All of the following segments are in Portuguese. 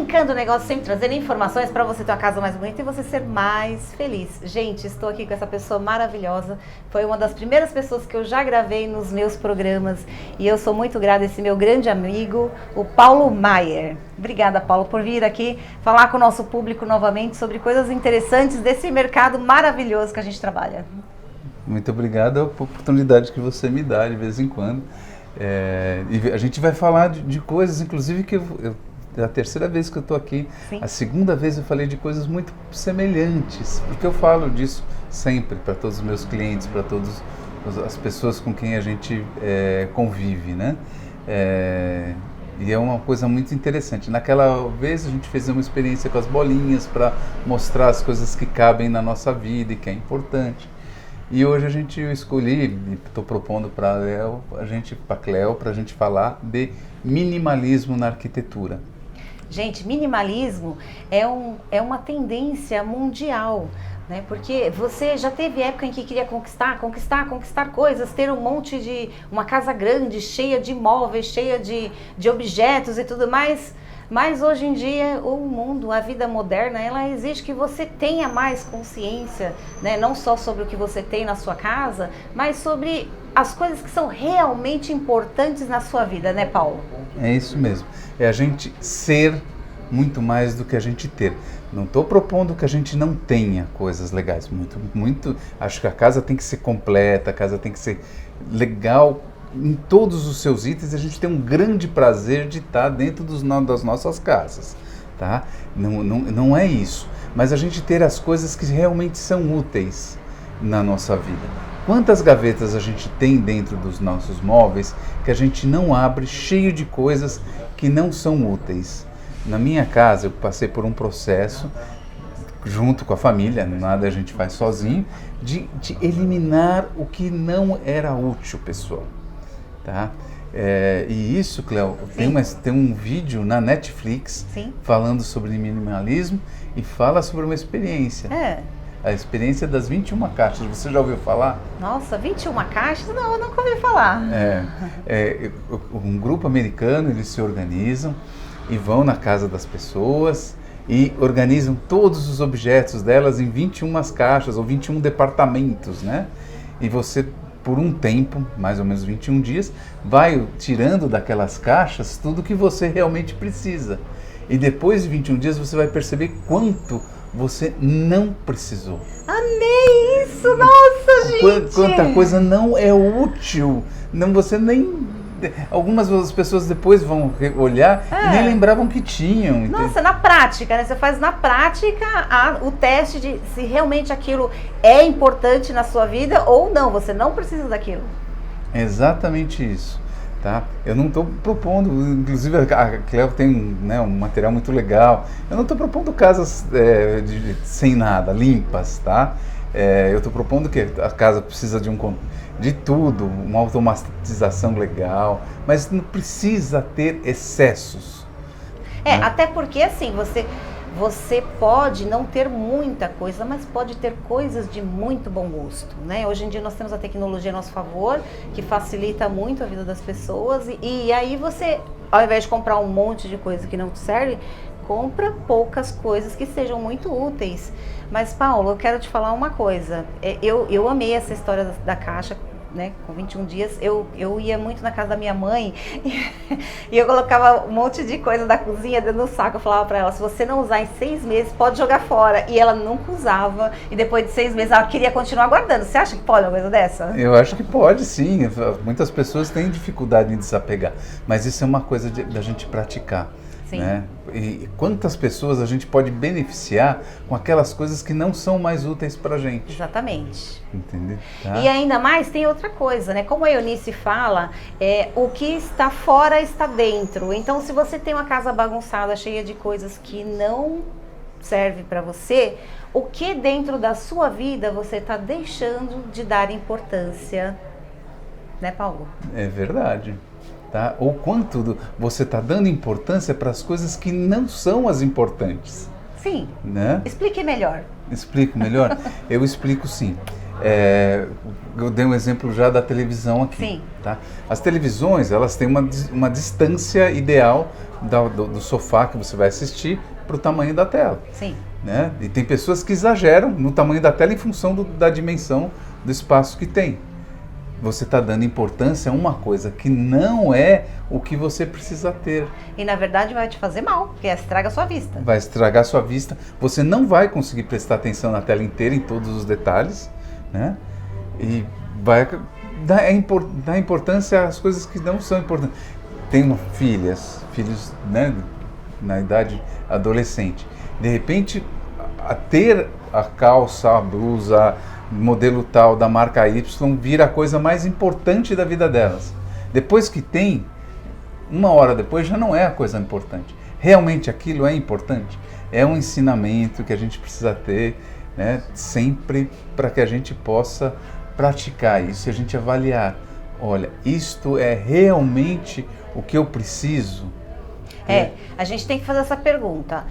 Brincando o negócio, sempre trazendo informações para você ter uma casa mais bonita e você ser mais feliz. Gente, estou aqui com essa pessoa maravilhosa. Foi uma das primeiras pessoas que eu já gravei nos meus programas. E eu sou muito grata a esse meu grande amigo, o Paulo Maier. Obrigada, Paulo, por vir aqui falar com o nosso público novamente sobre coisas interessantes desse mercado maravilhoso que a gente trabalha. Muito obrigado, a oportunidade que você me dá de vez em quando. E a gente vai falar de coisas, inclusive, que é a terceira vez que eu estou aqui. Sim. A segunda vez eu falei de coisas muito semelhantes, porque eu falo disso sempre para todos os meus clientes, para todas as pessoas com quem a gente convive, né? E é uma coisa muito interessante. Naquela vez a gente fez uma experiência com as bolinhas para mostrar as coisas que cabem na nossa vida e que é importante. E hoje eu escolhi, estou propondo para a Cleo, para a gente falar de minimalismo na arquitetura. Gente, minimalismo é uma tendência mundial, né? Porque você já teve época em que queria conquistar coisas, ter um monte de... uma casa grande, cheia de móveis, cheia de objetos e tudo mais. Mas hoje em dia o mundo, a vida moderna, ela exige que você tenha mais consciência, né? Não só sobre o que você tem na sua casa, mas sobre as coisas que são realmente importantes na sua vida, né, Paulo? É isso mesmo. É a gente ser muito mais do que a gente ter. Não estou propondo que a gente não tenha coisas legais. Acho que a casa tem que ser completa, a casa tem que ser legal em todos os seus itens. A gente tem um grande prazer de estar dentro das nossas casas, tá? Não é isso. Mas a gente ter as coisas que realmente são úteis na nossa vida. Quantas gavetas a gente tem dentro dos nossos móveis que a gente não abre, cheio de coisas que não são úteis? Na minha casa eu passei por um processo, junto com a família, nada a gente faz sozinho, de eliminar o que não era útil, pessoal. Tá? E isso, Cleo, tem um vídeo na Netflix. Sim. Falando sobre minimalismo e fala sobre uma experiência. A experiência das 21 caixas. Você já ouviu falar? Nossa, 21 caixas? Não, eu nunca ouvi falar. Um grupo americano, eles se organizam e vão na casa das pessoas e organizam todos os objetos delas em 21 caixas ou 21 departamentos, né? E você, por um tempo, mais ou menos 21 dias, vai tirando daquelas caixas tudo que você realmente precisa. E depois de 21 dias você vai perceber quanto você não precisou. Amei isso! Nossa, gente! Quanta coisa não é útil. Você nem... Algumas das pessoas depois vão olhar e nem lembravam que tinham. Nossa, entende? Na prática, né? Você faz na prática o teste de se realmente aquilo é importante na sua vida ou não. Você não precisa daquilo. É exatamente isso. Tá? Eu não estou propondo, inclusive a Cleo tem um material muito legal. Eu não estou propondo casas sem nada, limpas, tá? Eu estou propondo que a casa precisa de tudo, uma automatização legal, mas não precisa ter excessos. Né? Até porque assim, você pode não ter muita coisa, mas pode ter coisas de muito bom gosto, né? Hoje em dia nós temos a tecnologia a nosso favor, que facilita muito a vida das pessoas, e aí você, ao invés de comprar um monte de coisa que não te serve, compra poucas coisas que sejam muito úteis. Mas, Paulo, eu quero te falar uma coisa. Eu amei essa história da caixa, né? Com 21 dias, eu ia muito na casa da minha mãe e eu colocava um monte de coisa da cozinha dentro do saco. Eu falava pra ela, se você não usar em 6 meses, pode jogar fora. E ela nunca usava, e depois de 6 meses ela queria continuar guardando. Você acha que pode uma coisa dessa? Eu acho que pode, sim. Muitas pessoas têm dificuldade em desapegar, mas isso é uma coisa da gente praticar. Sim. Né? E quantas pessoas a gente pode beneficiar com aquelas coisas que não são mais úteis pra gente. Exatamente. Entendeu? Tá? E ainda mais tem outra coisa, né? Como a Eunice fala, o que está fora está dentro. Então, se você tem uma casa bagunçada, cheia de coisas que não servem para você, o que dentro da sua vida você está deixando de dar importância, né, Paulo? É verdade. Tá? Ou quanto você está dando importância para as coisas que não são as importantes. Sim. Né? Explique melhor. Explico melhor? Eu explico sim. Eu dei um exemplo já da televisão aqui. Sim. Tá? As televisões, elas têm uma distância ideal do sofá que você vai assistir para o tamanho da tela. Sim. Né? E tem pessoas que exageram no tamanho da tela em função da dimensão do espaço que tem. Você está dando importância a uma coisa que não é o que você precisa ter. E na verdade vai te fazer mal, porque estraga a sua vista. Vai estragar a sua vista. Você não vai conseguir prestar atenção na tela inteira, em todos os detalhes, né? E vai dar importância às coisas que não são importantes. Tenho filhos, né, na idade adolescente. De repente, a ter a calça, a blusa, modelo tal, da marca Y, vira a coisa mais importante da vida delas. Depois que tem, uma hora depois já não é a coisa importante. Realmente aquilo é importante? É um ensinamento que a gente precisa ter, né, sempre, para que a gente possa praticar isso e a gente avaliar. Olha, isto é realmente o que eu preciso? A gente tem que fazer essa pergunta.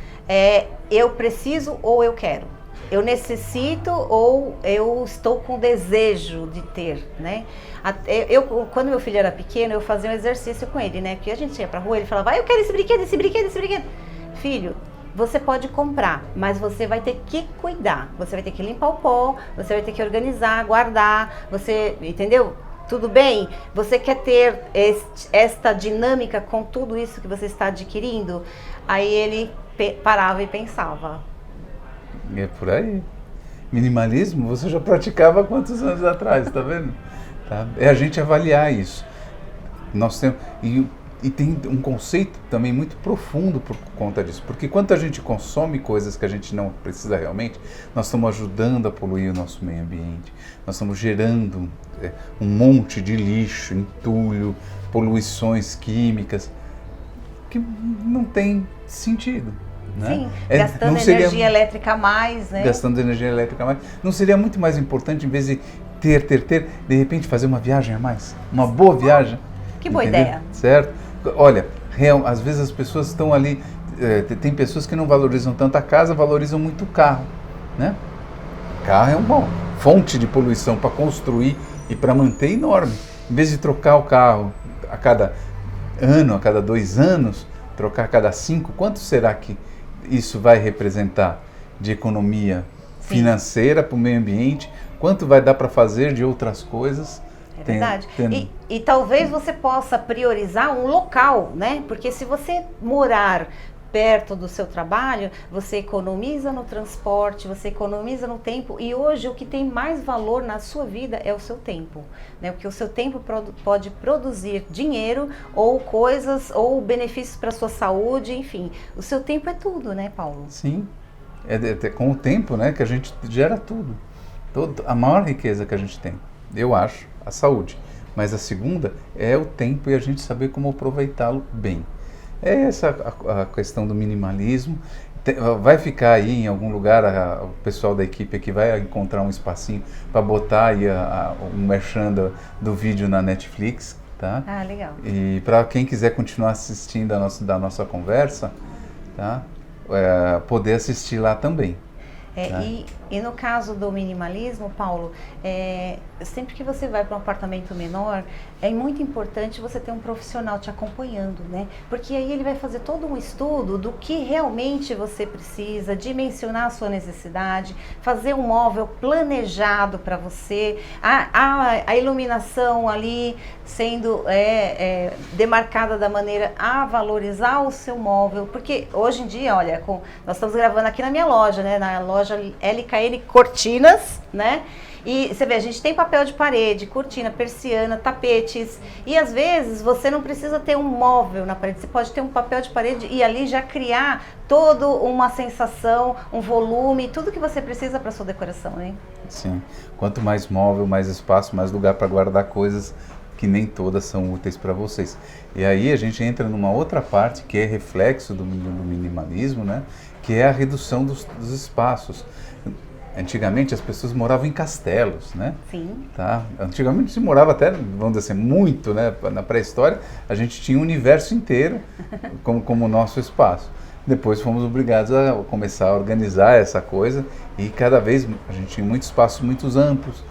Eu preciso ou eu quero? Eu necessito ou eu estou com desejo de ter, né? Quando meu filho era pequeno, eu fazia um exercício com ele, né? Porque a gente ia pra rua, ele falava, eu quero esse brinquedo, esse brinquedo, esse brinquedo. Filho, você pode comprar, mas você vai ter que cuidar. Você vai ter que limpar o pó, você vai ter que organizar, guardar, você, entendeu? Tudo bem? Você quer ter esta dinâmica com tudo isso que você está adquirindo? Aí ele parava e pensava. É por aí. Minimalismo você já praticava há quantos anos atrás, tá vendo? Tá? É a gente avaliar isso. Nós temos, e tem um conceito também muito profundo por conta disso. Porque quando a gente consome coisas que a gente não precisa realmente, nós estamos ajudando a poluir o nosso meio ambiente. Nós estamos gerando um monte de lixo, entulho, poluições químicas, que não tem sentido. Né? Sim, gastando energia elétrica a mais, né? Gastando energia elétrica a mais. Não seria muito mais importante, em vez de ter, de repente fazer uma viagem a mais? Uma boa viagem? Que boa ideia. Certo? Olha, às vezes as pessoas estão ali, tem pessoas que não valorizam tanto a casa, valorizam muito o carro, né? Carro é uma fonte de poluição para construir e para manter enorme. Em vez de trocar o carro a cada ano, a cada 2 anos, trocar a cada 5, quanto será que isso vai representar de economia financeira para o meio ambiente? Quanto vai dar para fazer de outras coisas? É verdade. E talvez você possa priorizar um local, né? Porque se você morar perto do seu trabalho, você economiza no transporte, você economiza no tempo, e hoje o que tem mais valor na sua vida é o seu tempo, né? Porque o seu tempo pode produzir dinheiro ou coisas ou benefícios para a sua saúde, enfim. O seu tempo é tudo, né, Paulo? Sim, com o tempo, né, que a gente gera tudo. A maior riqueza que a gente tem, eu acho, a saúde. Mas a segunda é o tempo e a gente saber como aproveitá-lo bem. É essa a questão do minimalismo. Vai ficar aí em algum lugar, o pessoal da equipe aqui vai encontrar um espacinho para botar aí um merchan do vídeo na Netflix, tá? Ah, legal. E para quem quiser continuar assistindo da nossa conversa, tá? Poder assistir lá também. Tá? E no caso do minimalismo, Paulo, sempre que você vai para um apartamento menor, é muito importante você ter um profissional te acompanhando, né? Porque aí ele vai fazer todo um estudo do que realmente você precisa, dimensionar a sua necessidade, fazer um móvel planejado para você, a iluminação ali sendo demarcada da maneira a valorizar o seu móvel, porque hoje em dia, olha, nós estamos gravando aqui na minha loja, né? Na loja LKN Cortinas, né? E você vê, a gente tem papel de parede, cortina, persiana, tapetes, e às vezes você não precisa ter um móvel na parede, você pode ter um papel de parede e ali já criar toda uma sensação, um volume, tudo que você precisa para sua decoração, né? Sim, quanto mais móvel, mais espaço, mais lugar para guardar coisas que nem todas são úteis para vocês. E aí a gente entra numa outra parte que é reflexo do minimalismo, né? Que é a redução dos espaços. Antigamente as pessoas moravam em castelos, né? Sim. Tá? Antigamente se morava até, vamos dizer assim, muito, né? Na pré-história a gente tinha o universo inteiro como nosso espaço. Depois fomos obrigados a começar a organizar essa coisa e cada vez a gente tinha muitos espaços muito amplos,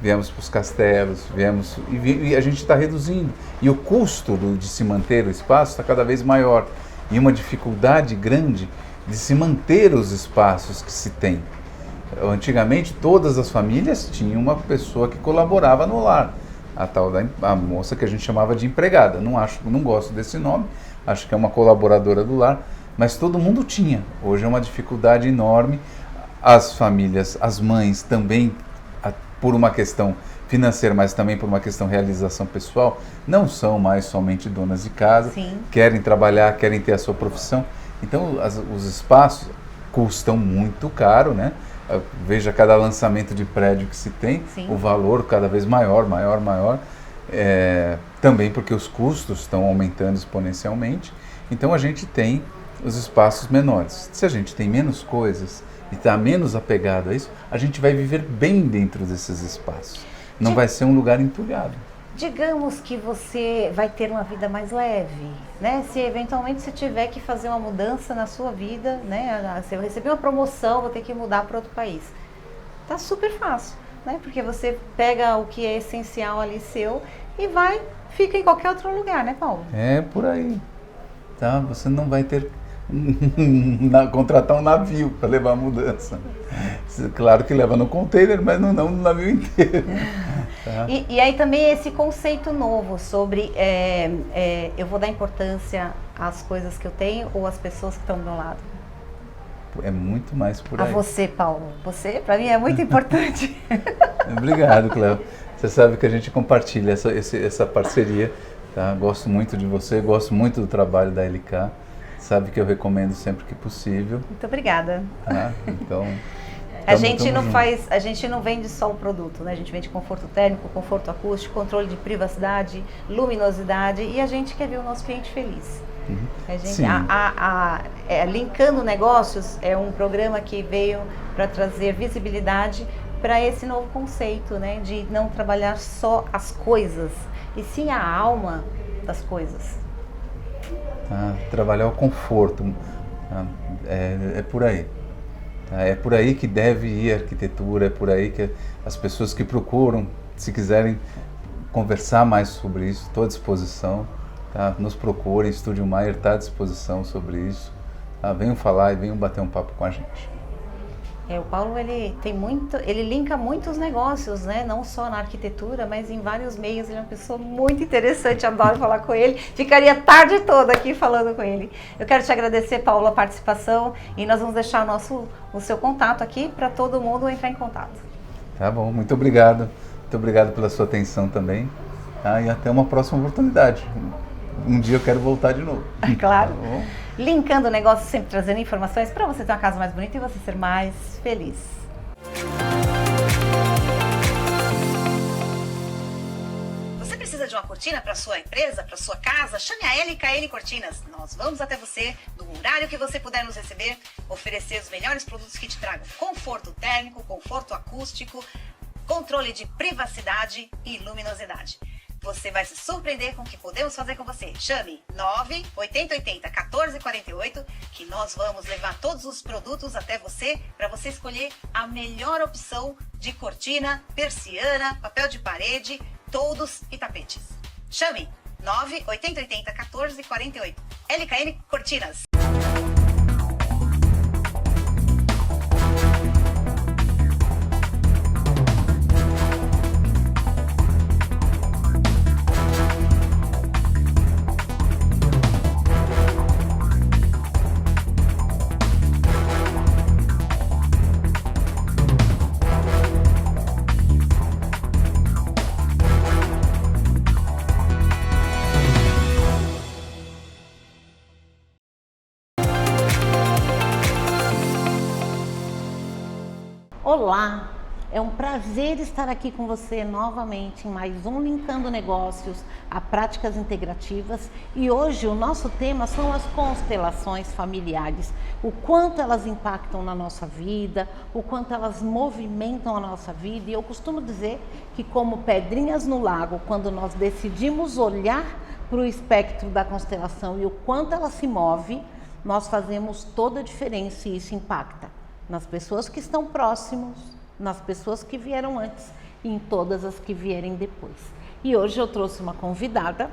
viemos para os castelos, e a gente está reduzindo. E o custo de se manter o espaço está cada vez maior. E uma dificuldade grande de se manter os espaços que se tem. Antigamente, todas as famílias tinham uma pessoa que colaborava no lar. A moça que a gente chamava de empregada. Não gosto desse nome, acho que é uma colaboradora do lar, mas todo mundo tinha. Hoje é uma dificuldade enorme. As famílias, as mães também, por uma questão financeira, mas também por uma questão de realização pessoal, não são mais somente donas de casa. Sim. Querem trabalhar, querem ter a sua profissão. Então, os espaços custam muito caro, né? Veja cada lançamento de prédio que se tem, sim, o valor cada vez maior. Também porque os custos estão aumentando exponencialmente. Então, a gente tem os espaços menores. Se a gente tem menos coisas e está menos apegado a isso, a gente vai viver bem dentro desses espaços. Não vai ser um lugar entulhado. Digamos que você vai ter uma vida mais leve, né? Se eventualmente você tiver que fazer uma mudança na sua vida, né? Se eu receber uma promoção, vou ter que mudar para outro país. Tá super fácil, né? Porque você pega o que é essencial ali seu e fica em qualquer outro lugar, né, Paulo? É por aí, tá? Você não vai ter contratar um navio para levar a mudança. Claro que leva no container, mas não no navio inteiro. Tá? E aí também esse conceito novo sobre eu vou dar importância às coisas que eu tenho ou às pessoas que estão do meu lado. É muito mais por aí. A você, Paulo. Você, para mim, é muito importante. Obrigado, Cléo. Você sabe que a gente compartilha essa parceria. Tá? Gosto muito de você, gosto muito do trabalho da LK. Sabe que eu recomendo sempre que possível. Muito obrigada. Tá? Então, a gente não vende só o produto, né? A gente vende conforto térmico, conforto acústico, controle de privacidade, luminosidade, e a gente quer ver o nosso cliente feliz. Uhum. A gente, Linkando Negócios é um programa que veio para trazer visibilidade para esse novo conceito, né? De não trabalhar só as coisas, e sim a alma das coisas. Trabalhar o conforto, é por aí. É por aí que deve ir a arquitetura, é por aí que as pessoas que procuram, se quiserem conversar mais sobre isso, estou à disposição. Tá? Nos procurem, Estúdio Maier está à disposição sobre isso. Tá? Venham falar e venham bater um papo com a gente. O Paulo, ele linka muitos negócios, né? Não só na arquitetura, mas em vários meios. Ele é uma pessoa muito interessante, adoro falar com ele. Ficaria a tarde toda aqui falando com ele. Eu quero te agradecer, Paulo, a participação, e nós vamos deixar o seu contato aqui para todo mundo entrar em contato. Tá bom, muito obrigado. Muito obrigado pela sua atenção também. E até uma próxima oportunidade. Um dia eu quero voltar de novo. Claro. Tá, Linkando o negócio, sempre trazendo informações para você ter uma casa mais bonita e você ser mais feliz. Você precisa de uma cortina para sua empresa, para sua casa? Chame a LKN Cortinas. Nós vamos até você, no horário que você puder nos receber, oferecer os melhores produtos que te tragam conforto térmico, conforto acústico, controle de privacidade e luminosidade. Você vai se surpreender com o que podemos fazer com você. Chame 98080-1448 que nós vamos levar todos os produtos até você para você escolher a melhor opção de cortina, persiana, papel de parede, toldos e tapetes. Chame 98080-1448. LKN Cortinas. Olá, é um prazer estar aqui com você novamente em mais um Linkando Negócios a Práticas Integrativas, e hoje o nosso tema são as constelações familiares, o quanto elas impactam na nossa vida, o quanto elas movimentam a nossa vida. E eu costumo dizer que, como pedrinhas no lago, quando nós decidimos olhar para o espectro da constelação e o quanto ela se move, nós fazemos toda a diferença, e isso impacta nas pessoas que estão próximos, nas pessoas que vieram antes e em todas as que vierem depois. E hoje eu trouxe uma convidada,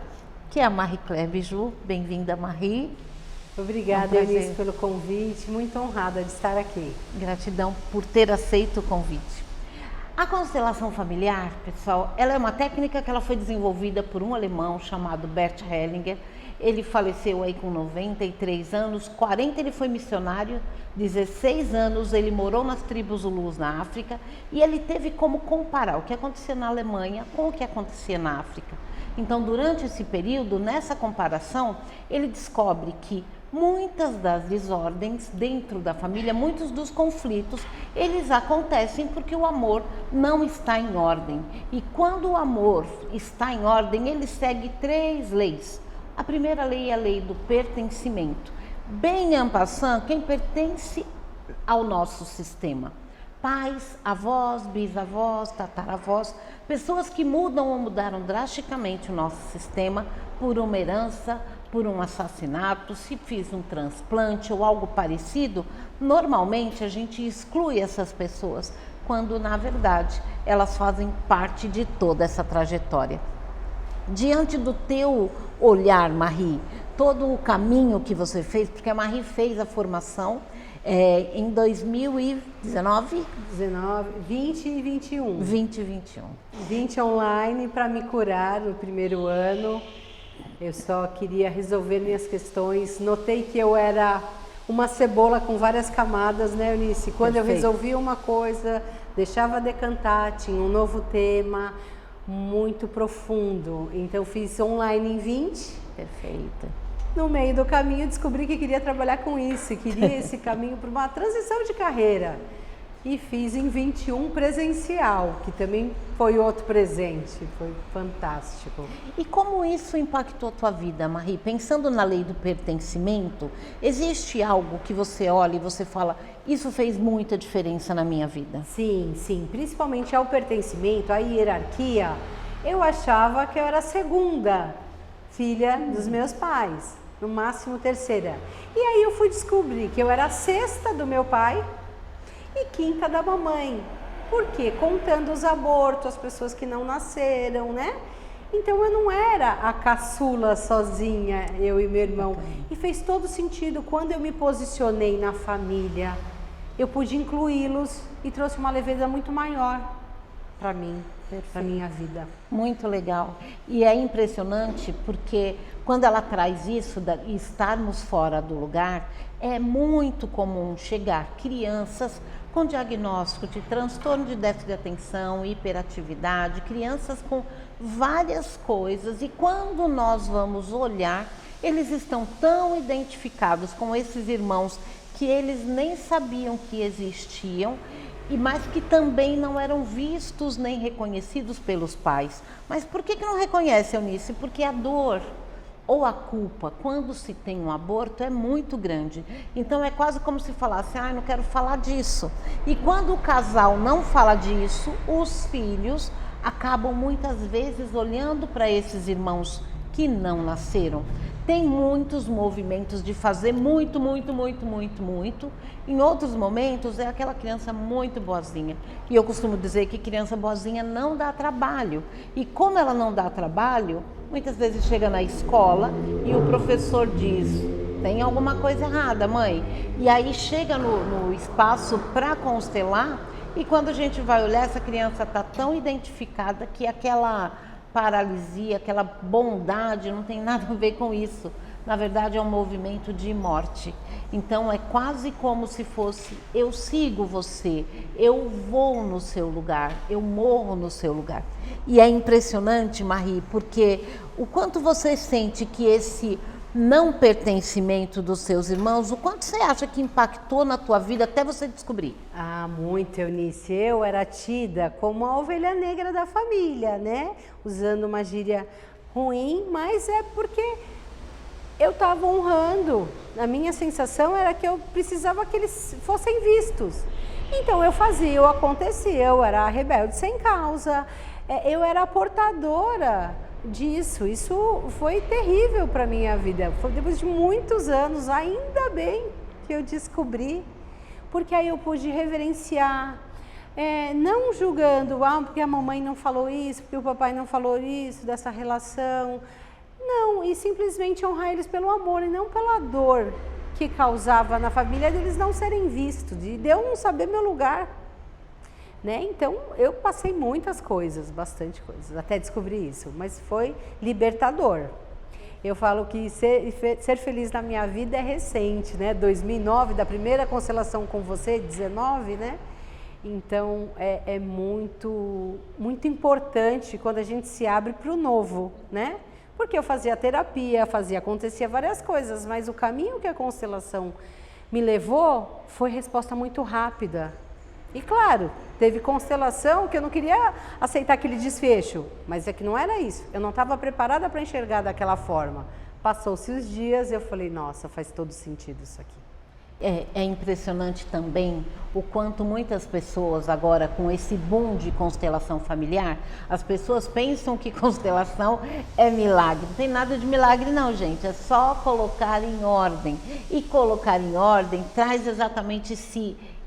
que é a Marie-Claire Bijou. Bem-vinda, Marie. Obrigada, Eunice, pelo convite. Muito honrada de estar aqui. Gratidão por ter aceito o convite. A constelação familiar, pessoal, ela é uma técnica que ela foi desenvolvida por um alemão chamado Bert Hellinger. Ele faleceu aí com 93 anos, 40 ele foi missionário, 16 anos ele morou nas tribos Zulus na África e ele teve como comparar o que acontecia na Alemanha com o que acontecia na África. Então, durante esse período, nessa comparação, ele descobre que muitas das desordens dentro da família, muitos dos conflitos, eles acontecem porque o amor não está em ordem. E quando o amor está em ordem, ele segue 3 leis. A primeira lei é a lei do pertencimento. Bem en passant, quem pertence ao nosso sistema? Pais, avós, bisavós, tataravós, pessoas que mudam ou mudaram drasticamente o nosso sistema por uma herança, por um assassinato, se fiz um transplante ou algo parecido, normalmente a gente exclui essas pessoas, quando na verdade elas fazem parte de toda essa trajetória. Diante do teu olhar, Marie, todo o caminho que você fez, porque a Marie fez a formação em 2019? 20 e 21. 20 e 21. 20 online para me curar no primeiro ano. Eu só queria resolver minhas questões. Notei que eu era uma cebola com várias camadas, né, Eunice? Quando eu resolvia uma coisa, deixava decantar, tinha um novo tema muito profundo. Então fiz online em 20. Perfeita. No meio do caminho descobri que queria trabalhar com isso, queria esse caminho para uma transição de carreira. E fiz em 21 presencial, que também foi outro presente, foi fantástico. E como isso impactou a tua vida, Marie? Pensando na lei do pertencimento, existe algo que você olha e você fala, isso fez muita diferença na minha vida? Sim, sim, principalmente ao pertencimento, à hierarquia. Eu achava que eu era a segunda filha dos meus pais, no máximo terceira. E aí eu fui descobrir que eu era a sexta do meu pai e quinta da mamãe. Por quê? Contando os abortos, as pessoas que não nasceram, né? Então eu não era a caçula sozinha, eu e meu irmão. E fez todo sentido quando eu me posicionei na família. Eu pude incluí-los e trouxe uma leveza muito maior para mim, para minha vida. Muito legal. E é impressionante porque quando ela traz isso, de estarmos fora do lugar, é muito comum chegar crianças com diagnóstico de transtorno de déficit de atenção, hiperatividade, crianças com várias coisas, e quando nós vamos olhar, eles estão tão identificados com esses irmãos que eles nem sabiam que existiam, mas que também não eram vistos nem reconhecidos pelos pais. Mas por que não reconhece, Eunice? Porque a dor ou a culpa, quando se tem um aborto, é muito grande. Então é quase como se falasse, não quero falar disso. E quando o casal não fala disso, os filhos acabam muitas vezes olhando para esses irmãos que não nasceram. Tem muitos movimentos de fazer muito. Em outros momentos é aquela criança muito boazinha. E eu costumo dizer que criança boazinha não dá trabalho. E como ela não dá trabalho, muitas vezes chega na escola e o professor diz, tem alguma coisa errada, mãe. E aí chega no espaço para constelar e quando a gente vai olhar, essa criança está tão identificada que aquela paralisia, aquela bondade não tem nada a ver com isso. Na verdade é um movimento de morte. Então é quase como se fosse, eu sigo você, eu vou no seu lugar, eu morro no seu lugar. E é impressionante, Marie, porque o quanto você sente que esse não pertencimento dos seus irmãos, o quanto você acha que impactou na tua vida até você descobrir? Muito, Eunice. Eu era tida como a ovelha negra da família, né? Usando uma gíria ruim, mas é porque eu estava honrando. A minha sensação era que eu precisava que eles fossem vistos. Então eu fazia, acontecia, eu era a rebelde sem causa, eu era a portadora disso. Isso foi terrível para minha vida. Foi depois de muitos anos, ainda bem que eu descobri, porque aí eu pude reverenciar, não julgando, porque a mamãe não falou isso, porque o papai não falou isso, dessa relação. Não, e simplesmente honrar eles pelo amor e não pela dor que causava na família deles não serem vistos, de eu não saber meu lugar. Né? Então, eu passei muitas coisas, bastante coisas, até descobrir isso, mas foi libertador. Eu falo que ser feliz na minha vida é recente, né? 2009, da primeira constelação com você, 19, né? Então, é muito importante quando a gente se abre para o novo, né? Porque eu fazia terapia, acontecia várias coisas, mas o caminho que a constelação me levou foi resposta muito rápida. E claro, teve constelação que eu não queria aceitar aquele desfecho, mas é que não era isso. Eu não estava preparada para enxergar daquela forma. Passou-se os dias e eu falei, nossa, faz todo sentido isso aqui. É impressionante também o quanto muitas pessoas agora, com esse boom de constelação familiar, as pessoas pensam que constelação é milagre. Não tem nada de milagre não, gente, é só colocar em ordem. E colocar em ordem traz exatamente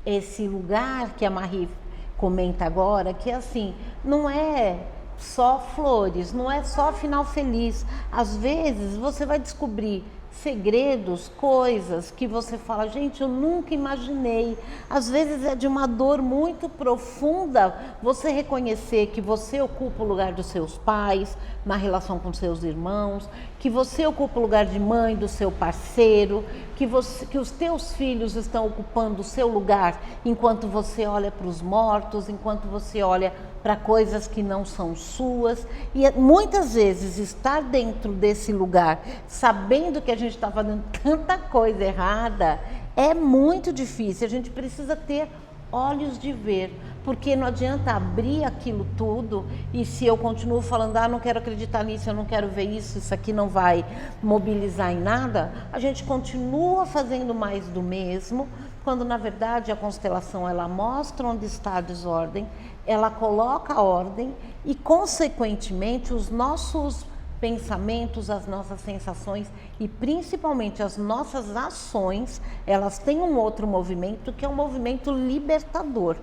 esse lugar que a Marie comenta agora, que assim, não é só flores, não é só final feliz. Às vezes você vai descobrir segredos, coisas que você fala, gente, eu nunca imaginei. Às vezes é de uma dor muito profunda você reconhecer que você ocupa o lugar dos seus pais na relação com seus irmãos, que você ocupa o lugar de mãe do seu parceiro, que os teus filhos estão ocupando o seu lugar enquanto você olha para os mortos, enquanto você olha para coisas que não são suas. E muitas vezes estar dentro desse lugar, sabendo que a gente está fazendo tanta coisa errada, é muito difícil. A gente precisa ter olhos de ver, porque não adianta abrir aquilo tudo e se eu continuo falando, não quero acreditar nisso, eu não quero ver isso, isso aqui não vai mobilizar em nada, a gente continua fazendo mais do mesmo, quando na verdade a constelação ela mostra onde está a desordem, ela coloca a ordem e consequentemente os nossos pensamentos, as nossas sensações e principalmente as nossas ações, elas têm um outro movimento que é um movimento libertador.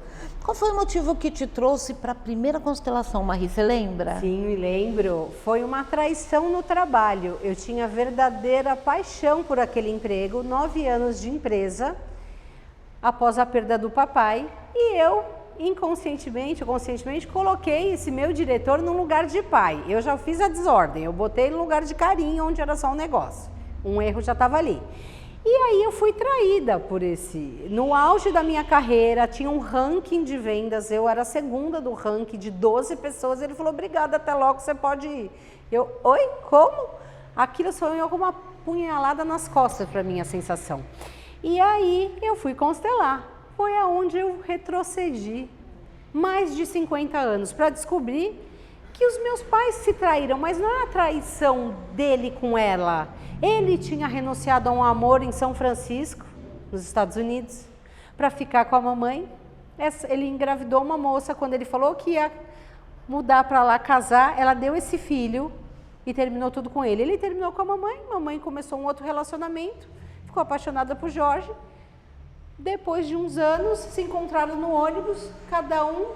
Qual foi o motivo que te trouxe para a primeira constelação, Marie? Você lembra? Sim, me lembro. Foi uma traição no trabalho. Eu tinha verdadeira paixão por aquele emprego, 9 anos de empresa, após a perda do papai, e eu inconscientemente ou conscientemente coloquei esse meu diretor num lugar de pai. Eu já fiz a desordem, eu botei ele no lugar de carinho, onde era só um negócio. Um erro já estava ali. E aí eu fui traída por no auge da minha carreira, tinha um ranking de vendas, eu era a segunda do ranking de 12 pessoas, ele falou, obrigada, até logo, você pode ir. Eu, oi, como? Aquilo sonhou com uma punhalada nas costas para mim, a sensação. E aí eu fui constelar. Foi aonde eu retrocedi mais de 50 anos para descobrir que os meus pais se traíram, mas não é a traição dele com ela. Ele tinha renunciado a um amor em São Francisco, nos Estados Unidos, para ficar com a mamãe. Ele engravidou uma moça quando ele falou que ia mudar para lá, casar. Ela deu esse filho e terminou tudo com ele. Ele terminou com a mamãe começou um outro relacionamento, ficou apaixonada por Jorge. Depois de uns anos, se encontraram no ônibus, cada um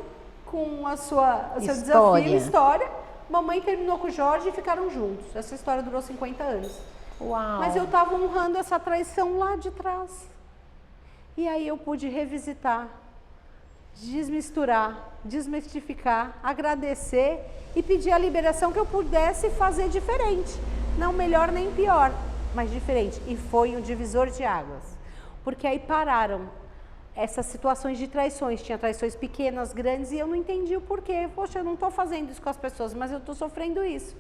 com o seu desafio, história. Mamãe terminou com o Jorge e ficaram juntos. Essa história durou 50 anos. Uau. Mas eu estava honrando essa traição lá de trás. E aí eu pude revisitar, desmisturar, desmistificar, agradecer e pedir a liberação que eu pudesse fazer diferente. Não melhor nem pior, mas diferente. E foi um divisor de águas. Porque aí pararam essas situações de traições. Tinha traições pequenas, grandes, e eu não entendi o porquê. Poxa, eu não estou fazendo isso com as pessoas, mas eu estou sofrendo isso.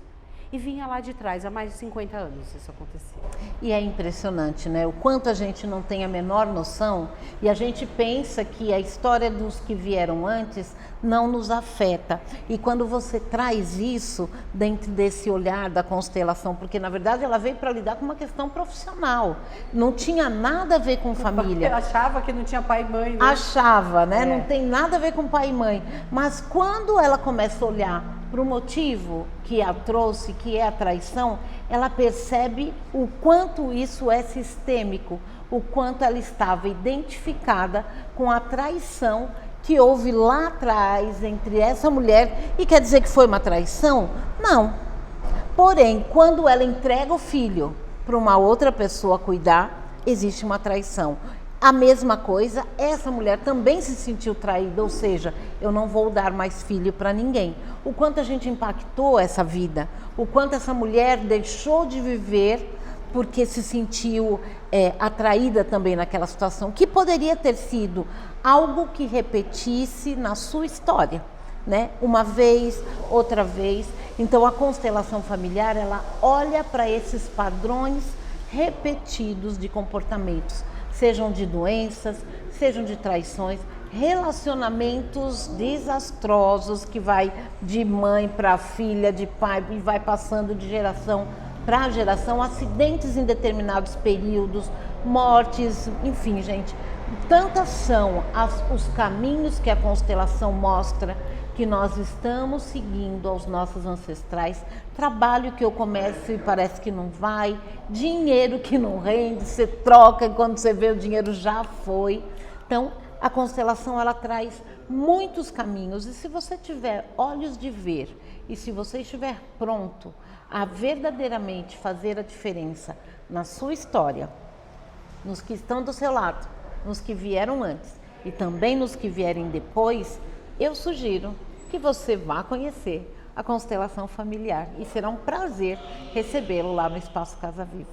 E vinha lá de trás, há mais de 50 anos isso acontecia. E é impressionante, né? O quanto a gente não tem a menor noção e a gente pensa que a história dos que vieram antes não nos afeta. E quando você traz isso dentro desse olhar da constelação, porque na verdade ela veio para lidar com uma questão profissional, não tinha nada a ver com família. Eu achava que não tinha pai e mãe, né? Achava, né? Não tem nada a ver com pai e mãe. Mas quando ela começa a olhar para o motivo que a trouxe, que é a traição, ela percebe o quanto isso é sistêmico, o quanto ela estava identificada com a traição que houve lá atrás entre essa mulher e quer dizer que foi uma traição? Não. Porém, quando ela entrega o filho para uma outra pessoa cuidar, existe uma traição. A mesma coisa, essa mulher também se sentiu traída, ou seja, eu não vou dar mais filho para ninguém. O quanto a gente impactou essa vida, o quanto essa mulher deixou de viver porque se sentiu atraída também naquela situação, que poderia ter sido algo que repetisse na sua história, né? Uma vez, outra vez. Então a constelação familiar, ela olha para esses padrões repetidos de comportamentos, sejam de doenças, sejam de traições, relacionamentos desastrosos que vai de mãe para filha, de pai, e vai passando de geração para geração, acidentes em determinados períodos, mortes, enfim, gente, tantas são os caminhos que a constelação mostra que nós estamos seguindo aos nossos ancestrais, trabalho que eu começo e parece que não vai, dinheiro que não rende, você troca e quando você vê o dinheiro já foi. Então, a constelação ela traz muitos caminhos e se você tiver olhos de ver e se você estiver pronto a verdadeiramente fazer a diferença na sua história, nos que estão do seu lado, nos que vieram antes e também nos que vierem depois, eu sugiro que você vá conhecer a constelação familiar e será um prazer recebê-lo lá no Espaço Casa Viva.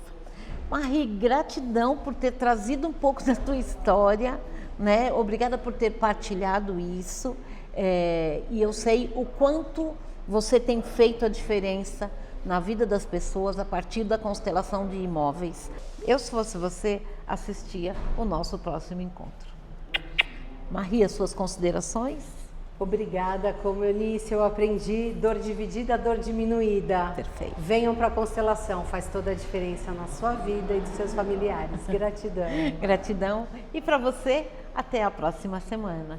Marie, gratidão por ter trazido um pouco da tua história, né? Obrigada por ter partilhado isso e eu sei o quanto você tem feito a diferença na vida das pessoas a partir da constelação de imóveis. Eu, se fosse você, assistia o nosso próximo encontro. Marie, as suas considerações? Obrigada, como Eunice, eu aprendi dor dividida, dor diminuída. Perfeito. Venham para a constelação, faz toda a diferença na sua vida e dos seus familiares. Gratidão. Gratidão. E para você, até a próxima semana.